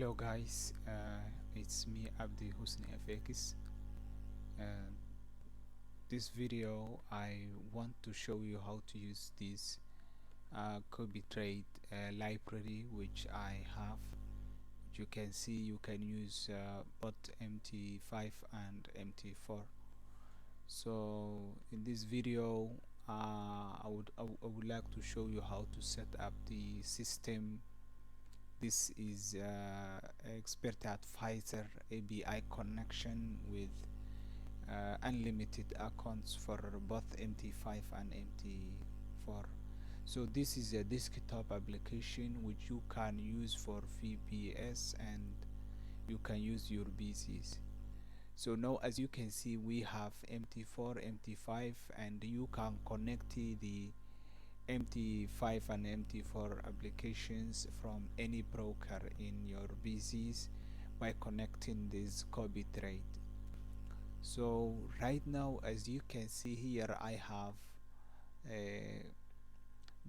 Hello guys, it's me Abdi HusniFX. And this video I want to show you how to use this copy trade library which I have. You can see you can use both MT5 and MT4. So in this video I would like to show you how to set up the system. This is expert advisor API connection with unlimited accounts for both MT5 and MT4. So this is a desktop application which you can use for VPS and you can use your PCs. So now as you can see we have MT4, MT5, and you can connect the MT5 and MT4 applications from any broker in your PCs by connecting this copy trade. So right now as you can see here I have a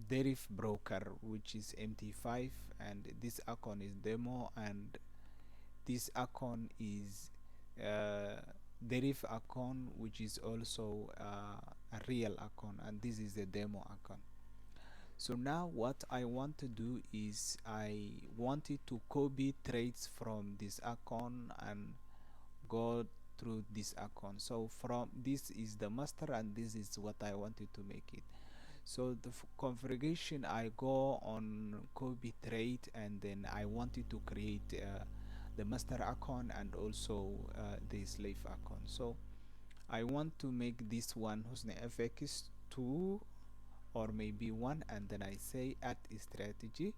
deriv broker which is MT5, and this account is demo, and this account is deriv account which is also a real account, and this is the demo account. So now what I want to do is I wanted to copy trades from this account and go through this account. So from this is the master and this is what I wanted to make it. So the configuration, I go on copy trade and then I wanted to create the master account and also the slave account. So I want to make this one HusniFX 2 or maybe 1, and then I say add a strategy.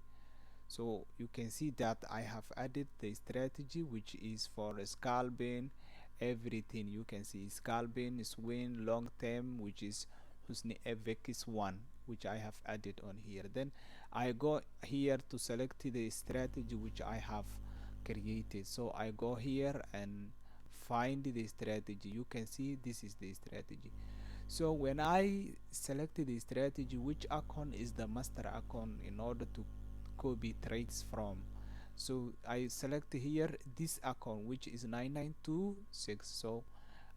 So you can see that I have added the strategy which is for scalping everything. You can see scalping, swing, long term, which is HusniFX 1, which I have added on here. Then I go here to select the strategy which I have created. So I go here and find the strategy. You can see this is the strategy. So when I selected the strategy, which account is the master account in order to copy trades from, so I select here this account which is 9926. So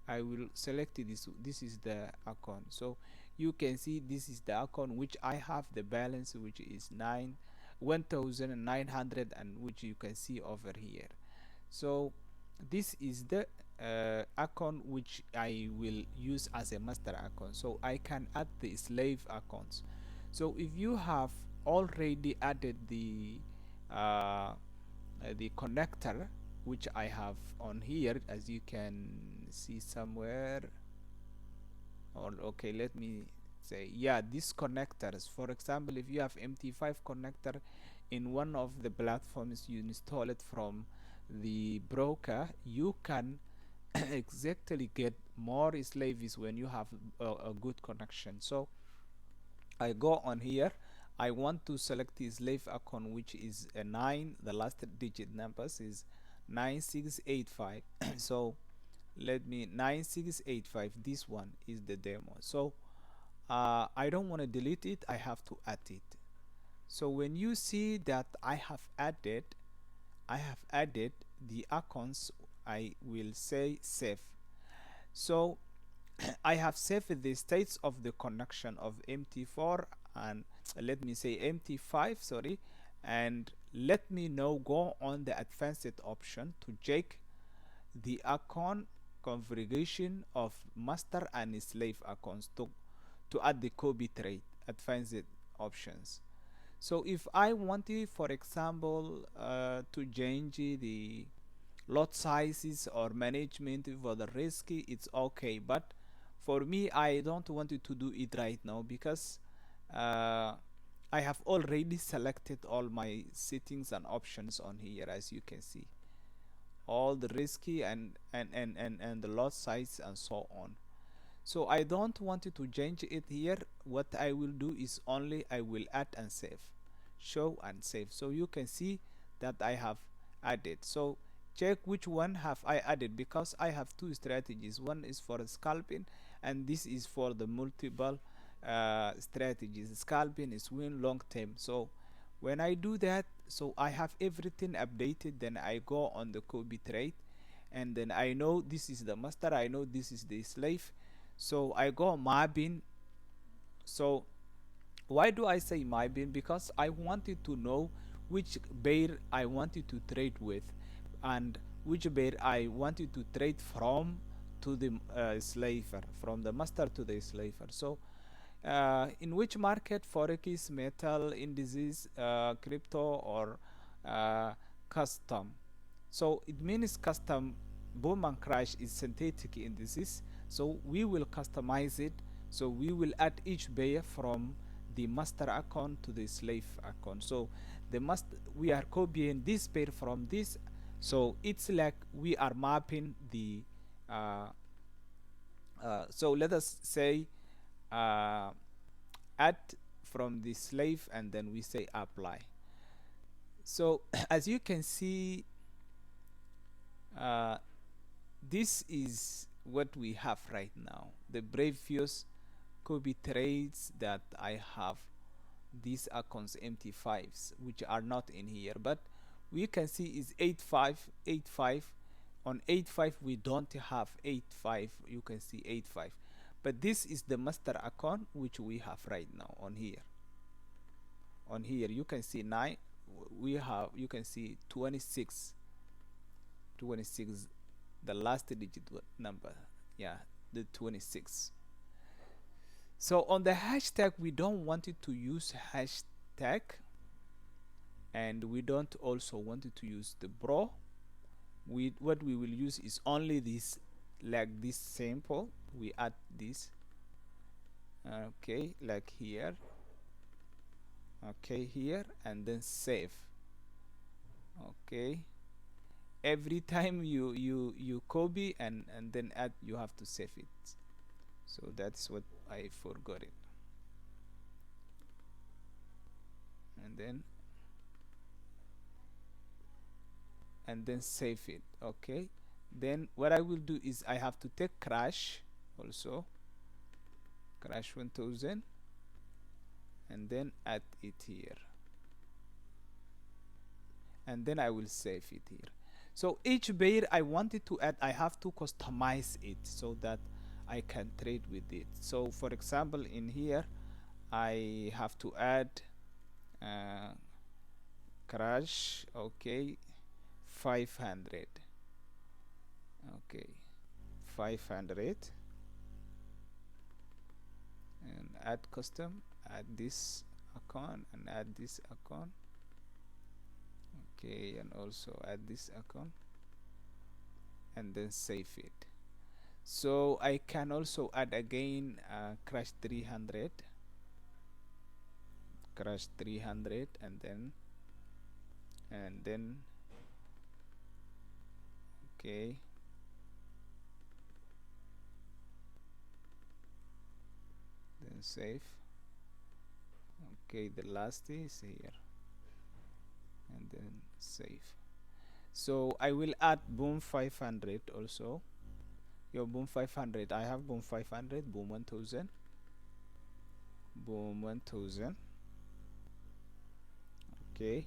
I will select this is the account. So you can see this is the account which I have the balance which is 1900, and which you can see over here. So this is the account which I will use as a master account. So I can add the slave accounts. So if you have already added the connector which I have on here, as you can see somewhere, or okay, let me say, yeah, these connectors, for example, if you have MT5 connector in one of the platforms you install it from the broker, you can exactly get more slaves when you have a good connection. So I go on here, I want to select the slave account which is a 9, the last digit numbers is 9685. So let me 9685, this one is the demo. So I don't want to delete it, I have to add it. So when you see that I have added the accounts, I will say save. So I have saved the states of the connection of MT4 and let me say MT5, sorry, and let me now go on the advanced option to check the account configuration of master and slave accounts to add the copy trade advanced options. So if I wanted, for example, to change the lot sizes or management for the risk, it's okay, but for me I don't want to do it right now because I have already selected all my settings and options on here, as you can see, all the risky and the lot size and so on. So I don't want to change it here. What I will do is only I will add and save, show and save. So you can see that I have added. So check which one have I added, because I have two strategies. One is for scalping and this is for the multiple strategies. Scalping is win long term. So when I do that, So I have everything updated. Then I go on the Kobe trade, and then I know this is the master, I know this is the slave. So I go mapping. So why do I say mapping? Because I wanted to know which bear I wanted to trade with, and which bear I wanted to trade from to the slaver, from the master to the slaver. So in which market, forex, metal, indices, crypto, or uh, custom. So it means custom boom and crash is synthetic indices. So we will customize it. So we will add each pair from the master account to the slave account. So the master, we are copying this pair from this. So it's like we are mapping the uh, so let us say uh, add from the slave, and then we say apply. So as you can see, uh, this is what we have right now, the previous Kobe trades that I have. These accounts MT5s which are not in here, but we can see is 8585. On 85 we don't have 85, you can see 85, but this is the master account which we have right now. On here, you can see 9, we have, you can see 26, 26, the last digit number, yeah, the 26. So on the hashtag, we don't want it to use hashtag, and we don't also want it to use the bro. What we will use is only this, like this sample. We add this, okay, like here, okay, here, and then save. Okay, every time you copy and then add, you have to save it. So that's what I forgot it. And then save it. Okay, then what I will do is I have to take crash also, crash 1000, and then add it here, and then I will save it here. So each bear I wanted to add, I have to customize it so that I can trade with it. So for example, in here I have to add uh, crash, okay, 500, okay, 500, and add custom, add this account and add this account, okay, and also add this account, and then save it. So I can also add again crash 300, crash 300, and then okay, then save. Okay, the last is here, and then save. So I will add boom 500 also. Your boom 500, I have boom 500, boom 1000, boom 1000, okay,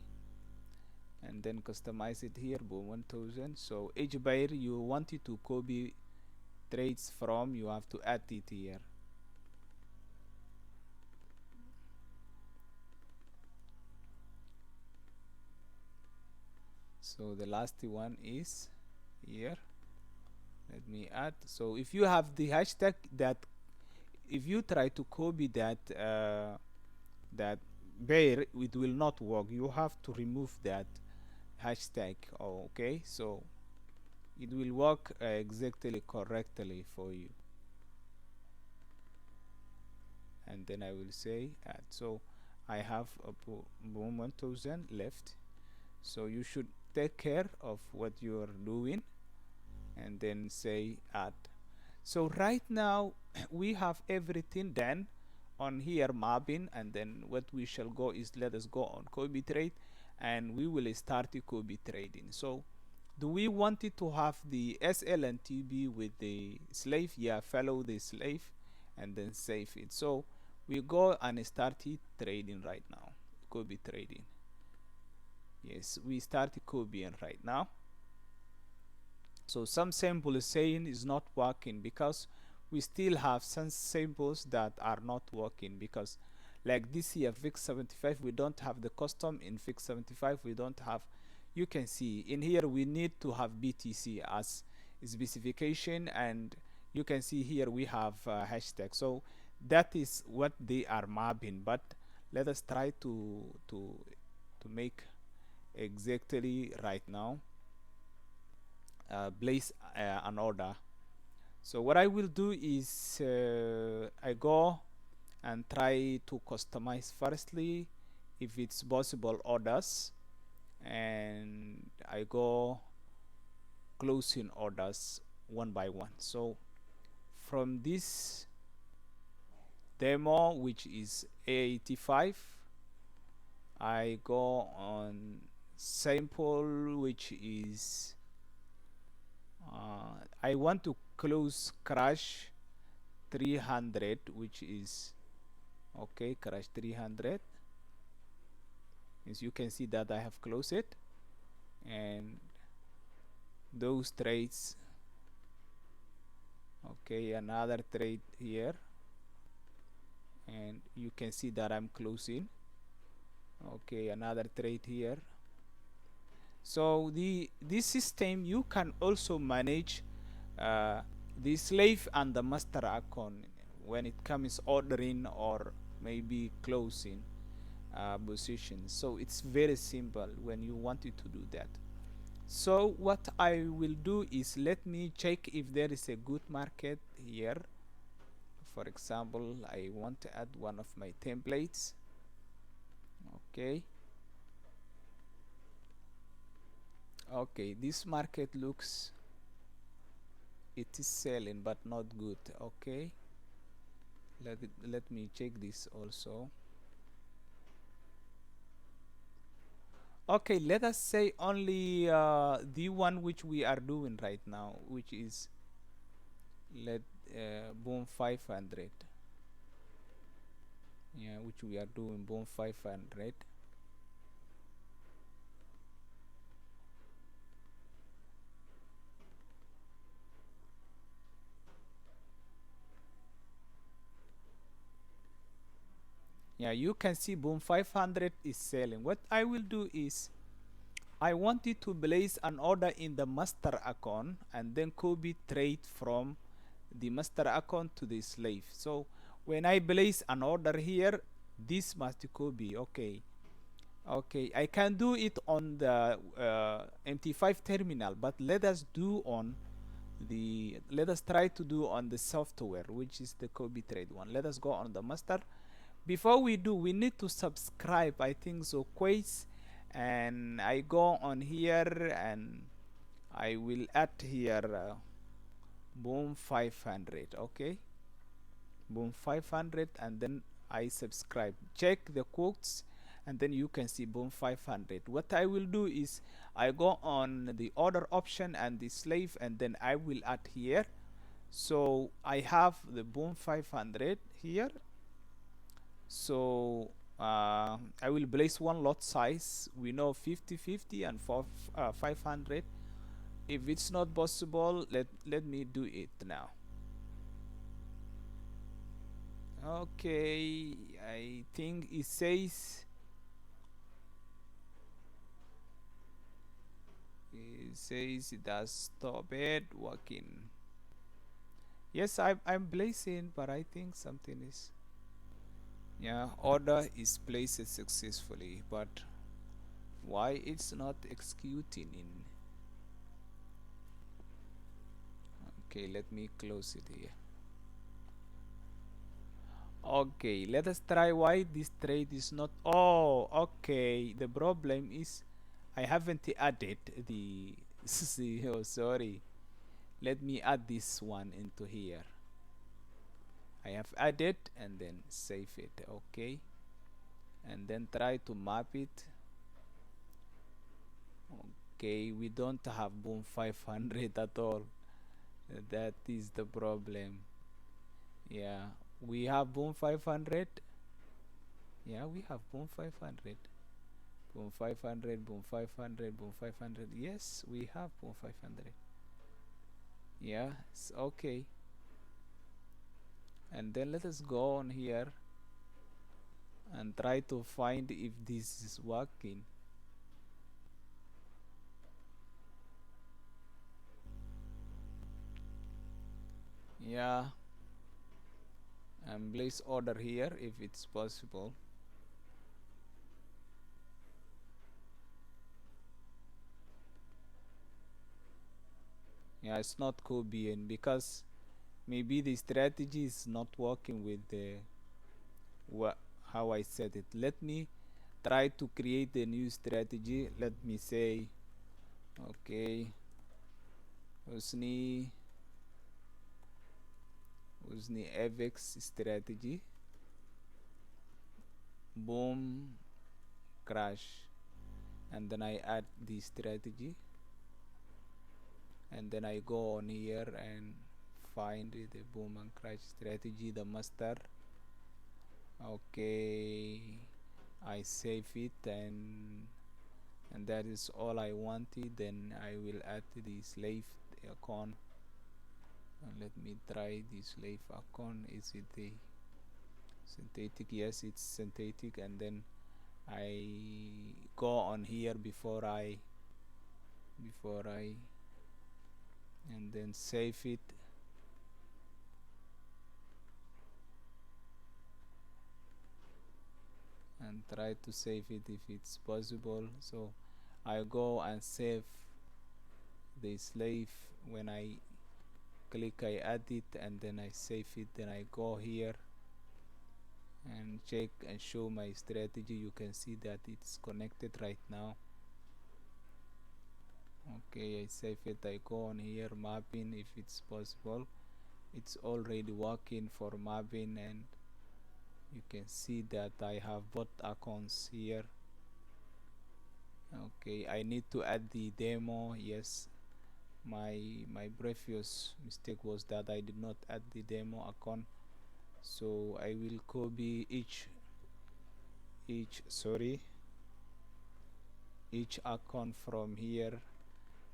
and then customize it here, boom 1000. So each buyer you wanted to copy trades from, you have to add it here. So the last one is here, let me add. So if you have the hashtag, that if you try to copy that that bear, it will not work. You have to remove that hashtag. Okay, so it will work exactly correctly for you. And then I will say add. So I have a boom 1000 left, so you should take care of what you are doing, and then say add. So right now we have everything done on here, mapping, and then what we shall go is, let us go on Kobe trade, and we will start the Kobe trading. So do we want it to have the SL and TB with the slave? Yeah, follow the slave and then save it. So we go and start it trading right now, Kobe trading. Yes, we start copying right now. So some sample is saying is not working because we still have some samples that are not working, because like this here fix 75 we don't have the custom. In fix 75 we don't have, you can see in here we need to have BTC as specification, and you can see here we have hashtag. So that is what they are mapping, but let us try to make exactly right now, place an order. So what I will do is I go and try to customize firstly if it's possible orders, and I go closing orders one by one. So from this demo, which is A85, I go on sample, which is I want to close crash 300, which is okay, crash 300. As you can see that I have closed it, and those trades, okay, another trade here, and you can see that I'm closing, okay, another trade here. So this system you can also manage the slave and the master account when it comes ordering or maybe closing positions. So it's very simple when you wanted to do that. So what I will do is let me check if there is a good market here. For example, I want to add one of my templates. Okay. Okay, this market looks, it is selling but not good. Okay, let me check this also. Okay, let us say only the one which we are doing right now, which is let boom 500. Yeah, which we are doing boom 500. Yeah, you can see boom 500 is selling. What I will do is I wanted to place an order in the master account and then copy trade from the master account to the slave. So when I place an order here, this must copy. Okay, okay, I can do it on the MT5 terminal, but let us try to do on the software, which is the copy trade one. Let us go on the master. Before we do, we need to subscribe, I think so, quiz, and I go on here and I will add here boom 500. Okay, boom 500, and then I subscribe, check the quotes, and then you can see boom 500. What I will do is I go on the order option and the slave, and then I will add here. So I have the boom 500 here. So I will place one lot size. We know 50-50 and 500. If it's not possible, let me do it now. Okay, I think it says it has stopped working. Yes, I'm placing, but I think something is, yeah, order is placed successfully, but why it's not executing in. Okay, let me close it here. Okay, let us try why this trade is not. Oh, okay, the problem is I haven't added the oh, sorry, let me add this one into here. I have added and then save it. Okay, and then try to map it. Okay, we don't have boom 500 at all. That is the problem. Yeah, we have boom 500. Yeah, we have boom 500, boom 500, boom 500, boom 500. Yes, we have boom 500. Yeah, it's okay. And then let us go on here and try to find if this is working. Yeah, and place order here if it's possible. Yeah, it's not Kobean because maybe the strategy is not working with the how I said it. Let me try to create a new strategy. Let me say, okay, Husni FX strategy, boom, crash, and then I add the strategy, and then I go on here and find the boom and crash strategy, the master. Okay, I save it, and that is all I wanted. Then I will add the slave icon. Let me try the slave icon. Is it the synthetic? Yes, it's synthetic. And then I go on here before I and then save it. And try to save it if it's possible. So I go and save the slave. When I click, I add it, and then I save it. Then I go here and check and show my strategy. You can see that it's connected right now. Okay, I save it. I go on here, mapping if it's possible. It's already working for mapping, and you can see that I have both accounts here. Okay, I need to add the demo. Yes, my previous mistake was that I did not add the demo account, so I will copy each account from here.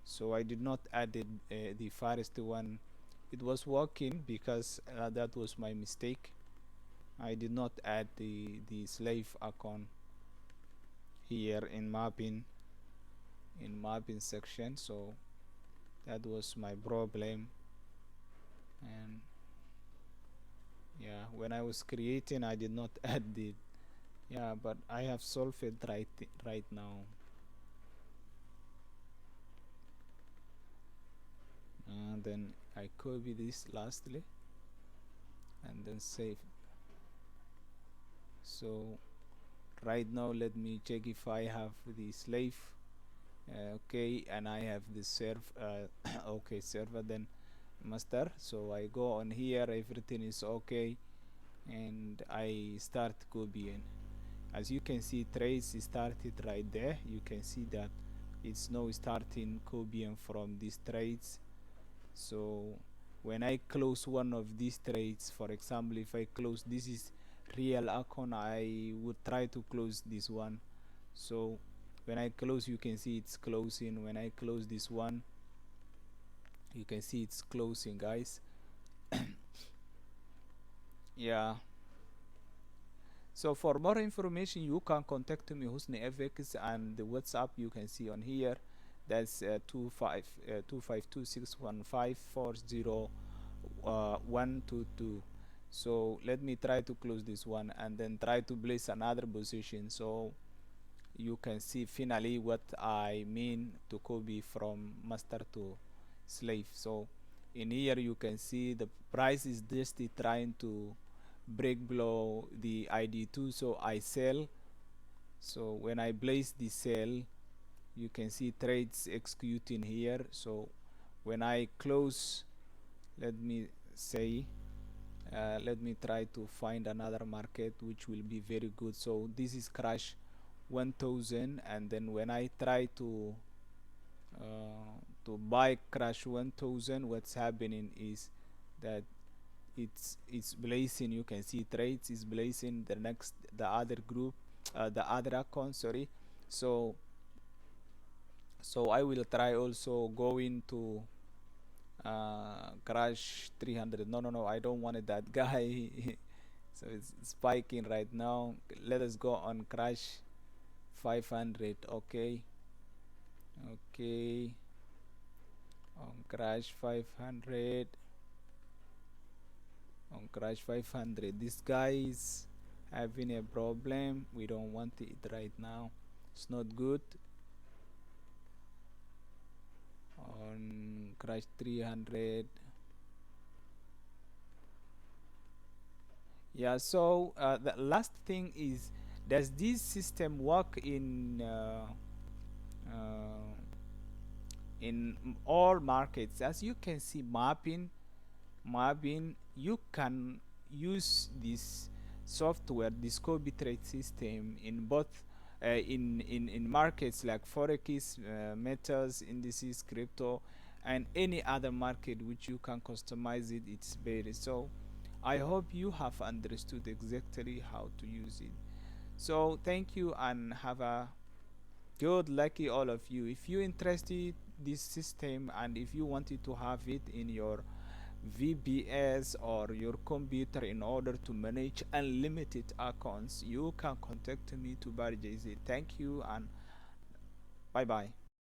So I did not add the first one. It was working because that was my mistake. I did not add the slave account here in mapping section, so that was my problem. And yeah, when I was creating, I did not add the yeah, but I have solved it right now. And then I copy this lastly and then save. So right now let me check if I have the slave. Okay, and I have the serve okay, server, then master. So I go on here, everything is okay, and I start copying. As you can see, trace started right there. You can see that it's now starting copying from these trades. So when I close one of these trades, for example, if I close this is real account, I would try to close this one. So when I close, you can see it's closing. When I close this one, you can see it's closing, guys. Yeah, so for more information, you can contact me, HusniFX, and the WhatsApp you can see on here. That's 25261540 So let me try to close this one and then try to place another position, so you can see finally what I mean to copy from master to slave. So in here you can see the price is just trying to break below the ID2, so I sell. So when I place the sell, you can see trades executing here. So when I close, let me say let me try to find another market which will be very good. So this is crash 1000, and then when I try to buy crash 1000, what's happening is that it's blazing. You can see trades is blazing the other group, the other account, sorry, So I will try also going to crash 300. No, I don't want it, that guy. So it's spiking right now. Let us go on crash 500. Okay, okay, on crash 500, on crash 500. This guy is having a problem. We don't want it right now. It's not good. On crash 300. Yeah, so the last thing is, does this system work uh, in all markets? As you can see, mapping, you can use this software, this co-bitrate system, in both in markets like forex, metals, indices, crypto, and any other market which you can customize it. It's very so. I hope you have understood exactly how to use it. So thank you and have a good lucky all of you. If you interested this system and if you wanted to have it in your VBS or your computer in order to manage unlimited accounts, you can contact me to Barjay. Thank you and bye bye.